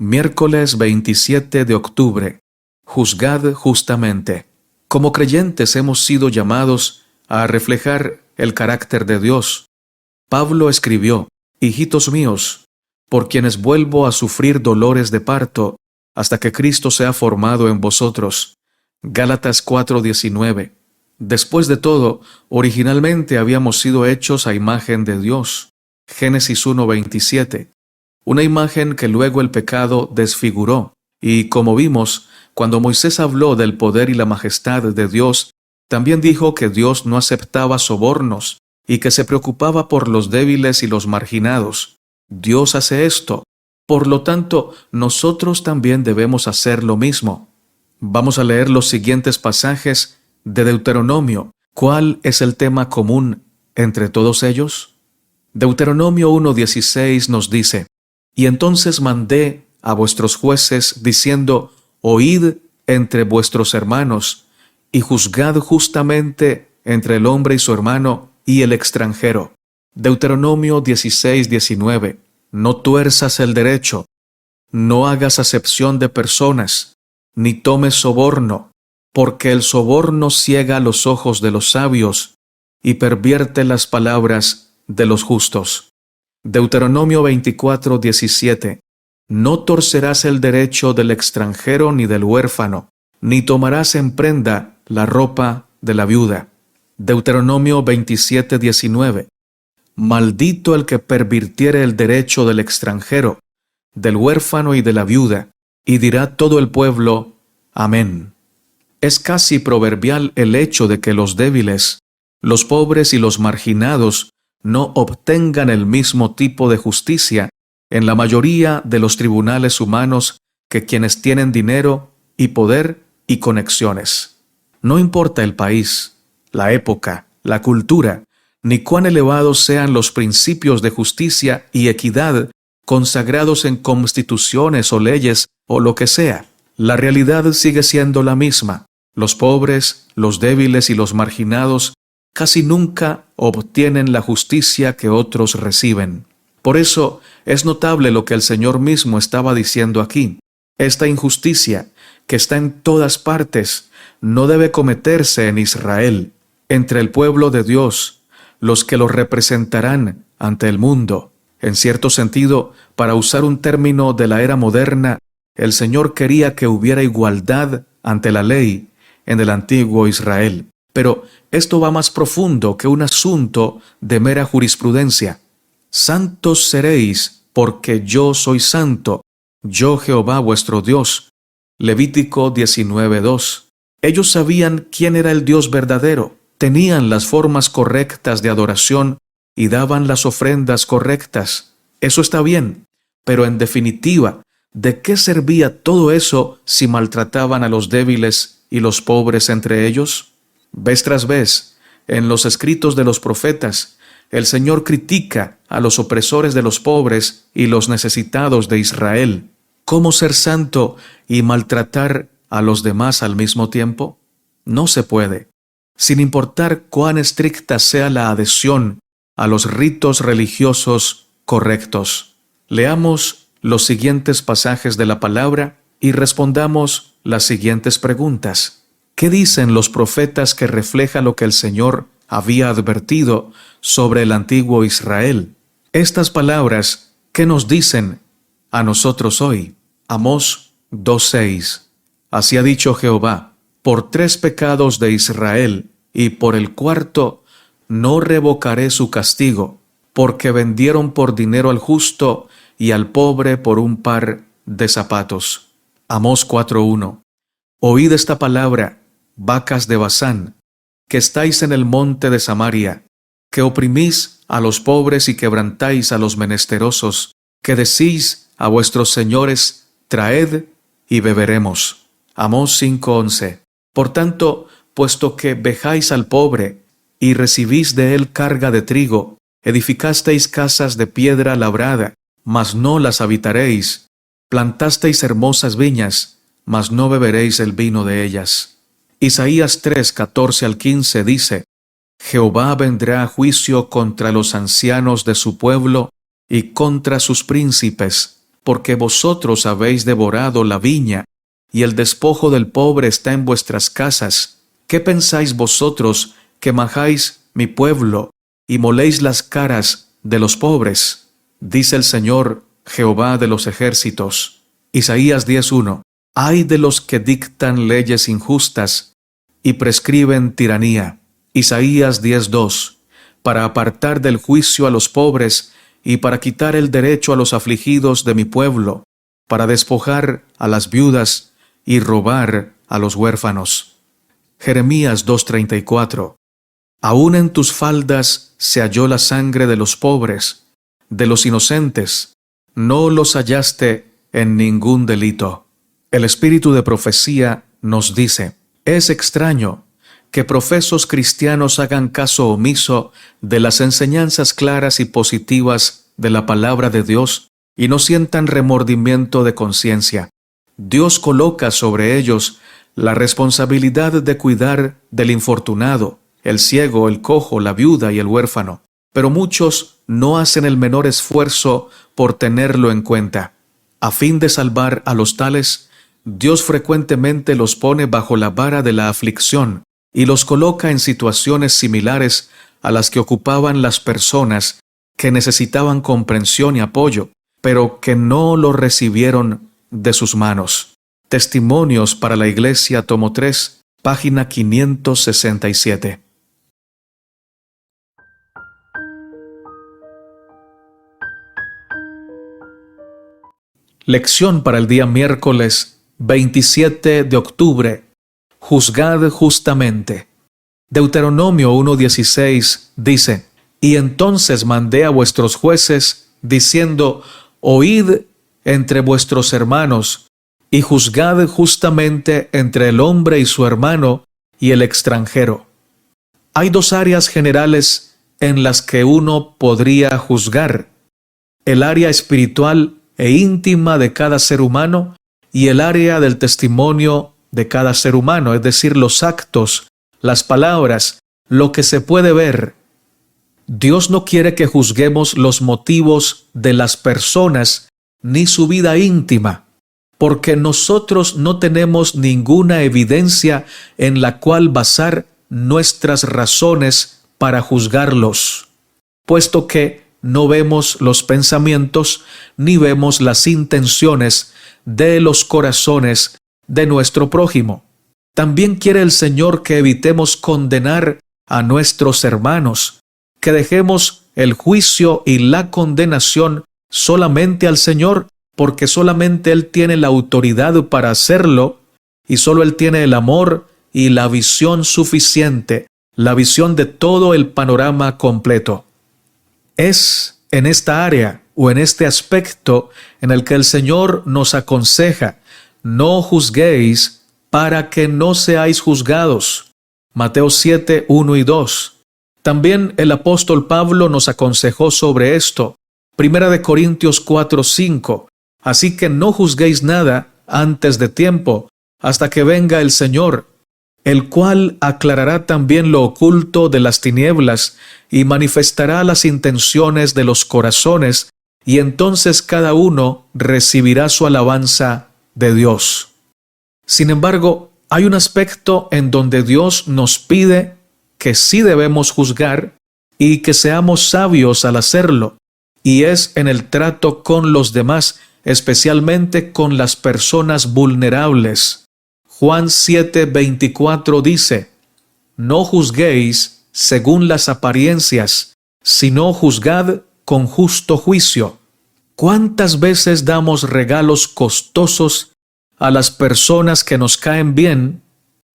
Miércoles 27 de octubre. Juzgad justamente. Como creyentes hemos sido llamados a reflejar el carácter de Dios. Pablo escribió: Hijitos míos, por quienes vuelvo a sufrir dolores de parto, hasta que Cristo sea formado en vosotros. Gálatas 4:19. Después de todo, originalmente habíamos sido hechos a imagen de Dios. Génesis 1:27. Una imagen que luego el pecado desfiguró. Y como vimos, cuando Moisés habló del poder y la majestad de Dios, también dijo que Dios no aceptaba sobornos y que se preocupaba por los débiles y los marginados. Dios hace esto. Por lo tanto, nosotros también debemos hacer lo mismo. Vamos a leer los siguientes pasajes de Deuteronomio. ¿Cuál es el tema común entre todos ellos? Deuteronomio 1:16 nos dice: Y entonces mandé a vuestros jueces, diciendo: Oíd entre vuestros hermanos, y juzgad justamente entre el hombre y su hermano y el extranjero. Deuteronomio 16:19. No tuerzas el derecho, no hagas acepción de personas, ni tomes soborno, porque el soborno ciega los ojos de los sabios y pervierte las palabras de los justos. Deuteronomio 24:17. No torcerás el derecho del extranjero ni del huérfano, ni tomarás en prenda la ropa de la viuda. Deuteronomio 27:19. Maldito el que pervirtiere el derecho del extranjero, del huérfano y de la viuda, y dirá todo el pueblo: Amén. Es casi proverbial el hecho de que los débiles, los pobres y los marginados no obtengan el mismo tipo de justicia en la mayoría de los tribunales humanos que quienes tienen dinero y poder y conexiones. No importa el país, la época, la cultura, ni cuán elevados sean los principios de justicia y equidad consagrados en constituciones o leyes o lo que sea. La realidad sigue siendo la misma. Los pobres, los débiles y los marginados casi nunca obtienen la justicia que otros reciben. Por eso es notable lo que el Señor mismo estaba diciendo aquí. Esta injusticia, que está en todas partes, no debe cometerse en Israel, entre el pueblo de Dios, los que lo representarán ante el mundo. En cierto sentido, para usar un término de la era moderna, el Señor quería que hubiera igualdad ante la ley en el antiguo Israel. Pero esto va más profundo que un asunto de mera jurisprudencia. Santos seréis, porque yo soy santo, yo Jehová vuestro Dios. Levítico 19:2. Ellos sabían quién era el Dios verdadero, tenían las formas correctas de adoración y daban las ofrendas correctas. Eso está bien, pero en definitiva, ¿de qué servía todo eso si maltrataban a los débiles y los pobres entre ellos? Vez tras vez, en los escritos de los profetas, el Señor critica a los opresores de los pobres y los necesitados de Israel. ¿Cómo ser santo y maltratar a los demás al mismo tiempo? No se puede, sin importar cuán estricta sea la adhesión a los ritos religiosos correctos. Leamos los siguientes pasajes de la palabra y respondamos las siguientes preguntas. ¿Qué dicen los profetas que refleja lo que el Señor había advertido sobre el antiguo Israel? Estas palabras, ¿qué nos dicen a nosotros hoy? Amós 2:6. Así ha dicho Jehová: por 3 pecados de Israel, y por el 4, no revocaré su castigo, porque vendieron por dinero al justo y al pobre por un par de zapatos. Amós 4:1. Oíd esta palabra, vacas de Basán, que estáis en el monte de Samaria, que oprimís a los pobres y quebrantáis a los menesterosos, que decís a vuestros señores: traed y beberemos. Amós 5:11. Por tanto, puesto que vejáis al pobre y recibís de él carga de trigo, edificasteis casas de piedra labrada, mas no las habitaréis, plantasteis hermosas viñas, mas no beberéis el vino de ellas. Isaías 3:14-15 dice: Jehová vendrá a juicio contra los ancianos de su pueblo y contra sus príncipes, porque vosotros habéis devorado la viña, y el despojo del pobre está en vuestras casas. ¿Qué pensáis vosotros que majáis mi pueblo, y moléis las caras de los pobres? Dice el Señor, Jehová de los ejércitos. Isaías 10:1. Ay de los que dictan leyes injustas y prescriben tiranía. Isaías 10:2. Para apartar del juicio a los pobres y para quitar el derecho a los afligidos de mi pueblo, para despojar a las viudas y robar a los huérfanos. Jeremías 2:34. Aún en tus faldas se halló la sangre de los pobres, de los inocentes, no los hallaste en ningún delito. El espíritu de profecía nos dice: es extraño que profesos cristianos hagan caso omiso de las enseñanzas claras y positivas de la palabra de Dios y no sientan remordimiento de conciencia. Dios coloca sobre ellos la responsabilidad de cuidar del infortunado, el ciego, el cojo, la viuda y el huérfano, pero muchos no hacen el menor esfuerzo por tenerlo en cuenta. A fin de salvar a los tales, Dios frecuentemente los pone bajo la vara de la aflicción y los coloca en situaciones similares a las que ocupaban las personas que necesitaban comprensión y apoyo, pero que no lo recibieron de sus manos. Testimonios para la Iglesia, tomo 3, página 567. Lección para el día miércoles 27 de octubre. Juzgad justamente. Deuteronomio 1:16 dice: Y entonces mandé a vuestros jueces, diciendo: Oíd entre vuestros hermanos, y juzgad justamente entre el hombre y su hermano y el extranjero. Hay dos áreas generales en las que uno podría juzgar: el área espiritual e íntima de cada ser humano y el área del testimonio de cada ser humano, es decir, los actos, las palabras, lo que se puede ver. Dios no quiere que juzguemos los motivos de las personas ni su vida íntima, porque nosotros no tenemos ninguna evidencia en la cual basar nuestras razones para juzgarlos, puesto que no vemos los pensamientos ni vemos las intenciones de los corazones de nuestro prójimo. También quiere el Señor que evitemos condenar a nuestros hermanos, que dejemos el juicio y la condenación solamente al Señor, porque solamente Él tiene la autoridad para hacerlo y solo Él tiene el amor y la visión suficiente, la visión de todo el panorama completo. Es en esta área o en este aspecto en el que el Señor nos aconseja: no juzguéis para que no seáis juzgados. Mateo 7, 1 y 2. También el apóstol Pablo nos aconsejó sobre esto. 1 Corintios 4, 5. Así que no juzguéis nada antes de tiempo, hasta que venga el Señor, el cual aclarará también lo oculto de las tinieblas y manifestará las intenciones de los corazones, y entonces cada uno recibirá su alabanza de Dios. Sin embargo, hay un aspecto en donde Dios nos pide que sí debemos juzgar y que seamos sabios al hacerlo, y es en el trato con los demás, especialmente con las personas vulnerables. Juan 7:24 dice: No juzguéis según las apariencias, sino juzgad con justo juicio. ¿Cuántas veces damos regalos costosos a las personas que nos caen bien,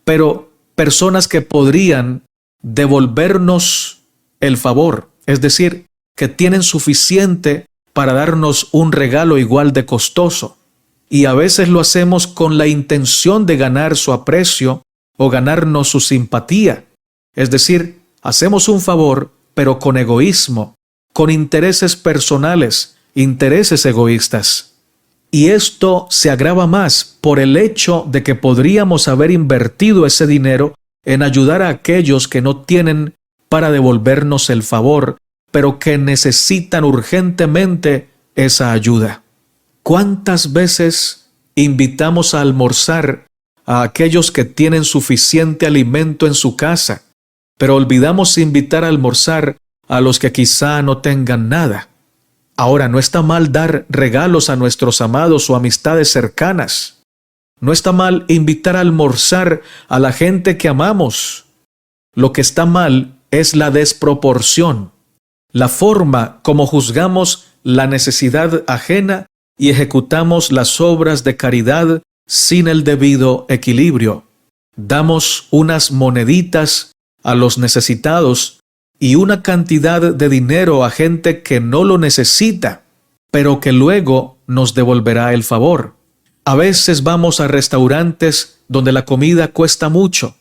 pero personas que podrían devolvernos el favor, es decir, que tienen suficiente para darnos un regalo igual de costoso? Y a veces lo hacemos con la intención de ganar su aprecio o ganarnos su simpatía. Es decir, hacemos un favor, pero con egoísmo, con intereses personales, intereses egoístas. Y esto se agrava más por el hecho de que podríamos haber invertido ese dinero en ayudar a aquellos que no tienen para devolvernos el favor, pero que necesitan urgentemente esa ayuda. ¿Cuántas veces invitamos a almorzar a aquellos que tienen suficiente alimento en su casa, pero olvidamos invitar a almorzar a los que quizá no tengan nada? Ahora, no está mal dar regalos a nuestros amados o amistades cercanas. No está mal invitar a almorzar a la gente que amamos. Lo que está mal es la desproporción, la forma como juzgamos la necesidad ajena y ejecutamos las obras de caridad sin el debido equilibrio. Damos unas moneditas a los necesitados y una cantidad de dinero a gente que no lo necesita, pero que luego nos devolverá el favor. A veces vamos a restaurantes donde la comida cuesta mucho.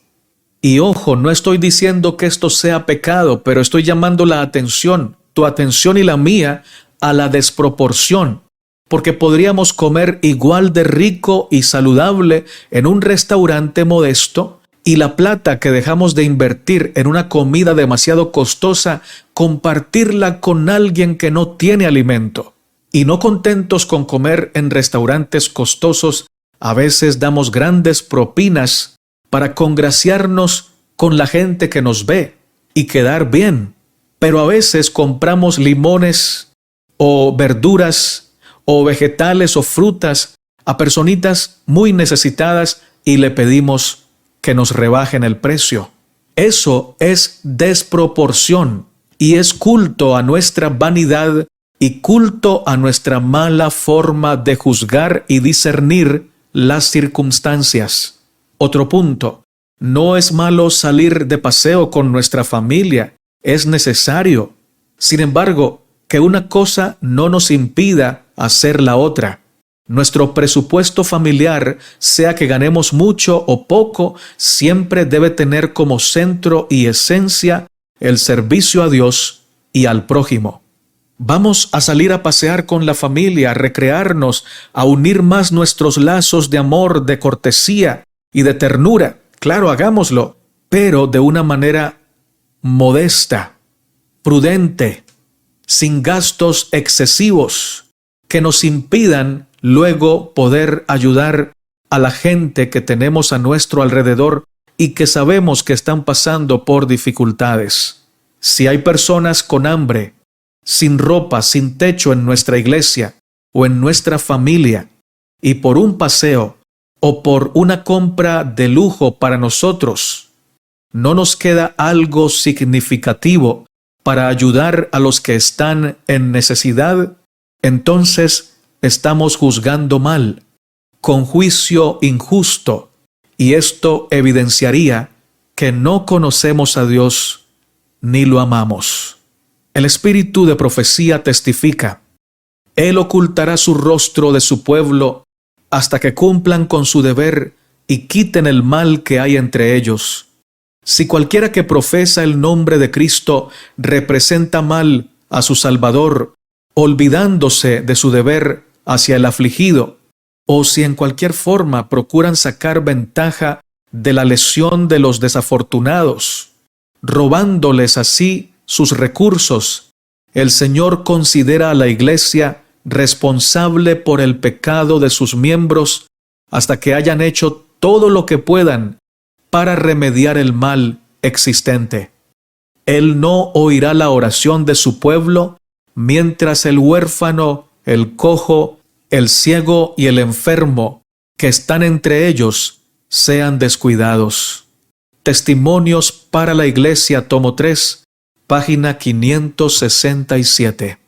Y ojo, no estoy diciendo que esto sea pecado, pero estoy llamando la atención, tu atención y la mía, a la desproporción. Porque podríamos comer igual de rico y saludable en un restaurante modesto y la plata que dejamos de invertir en una comida demasiado costosa, compartirla con alguien que no tiene alimento. Y no contentos con comer en restaurantes costosos, a veces damos grandes propinas para congraciarnos con la gente que nos ve y quedar bien. Pero a veces compramos limones o verduras o vegetales o frutas a personitas muy necesitadas y le pedimos que nos rebajen el precio. Eso es desproporción y es culto a nuestra vanidad y culto a nuestra mala forma de juzgar y discernir las circunstancias. Otro punto, no es malo salir de paseo con nuestra familia, es necesario. Sin embargo, que una cosa no nos impida hacer la otra. Nuestro presupuesto familiar, sea que ganemos mucho o poco, siempre debe tener como centro y esencia el servicio a Dios y al prójimo. Vamos a salir a pasear con la familia, a recrearnos, a unir más nuestros lazos de amor, de cortesía y de ternura. Claro, hagámoslo, pero de una manera modesta, prudente, sin gastos excesivos que nos impidan luego poder ayudar a la gente que tenemos a nuestro alrededor y que sabemos que están pasando por dificultades. Si hay personas con hambre, sin ropa, sin techo en nuestra iglesia o en nuestra familia, y por un paseo o por una compra de lujo para nosotros, no nos queda algo significativo para ayudar a los que están en necesidad, entonces estamos juzgando mal, con juicio injusto, y esto evidenciaría que no conocemos a Dios ni lo amamos. El espíritu de profecía testifica: Él ocultará su rostro de su pueblo hasta que cumplan con su deber y quiten el mal que hay entre ellos. Si cualquiera que profesa el nombre de Cristo representa mal a su Salvador, olvidándose de su deber hacia el afligido, o si en cualquier forma procuran sacar ventaja de la lesión de los desafortunados, robándoles así sus recursos, el Señor considera a la Iglesia responsable por el pecado de sus miembros hasta que hayan hecho todo lo que puedan para remediar el mal existente. Él no oirá la oración de su pueblo mientras el huérfano, el cojo, el ciego y el enfermo que están entre ellos sean descuidados. Testimonios para la Iglesia, tomo 3, página 567.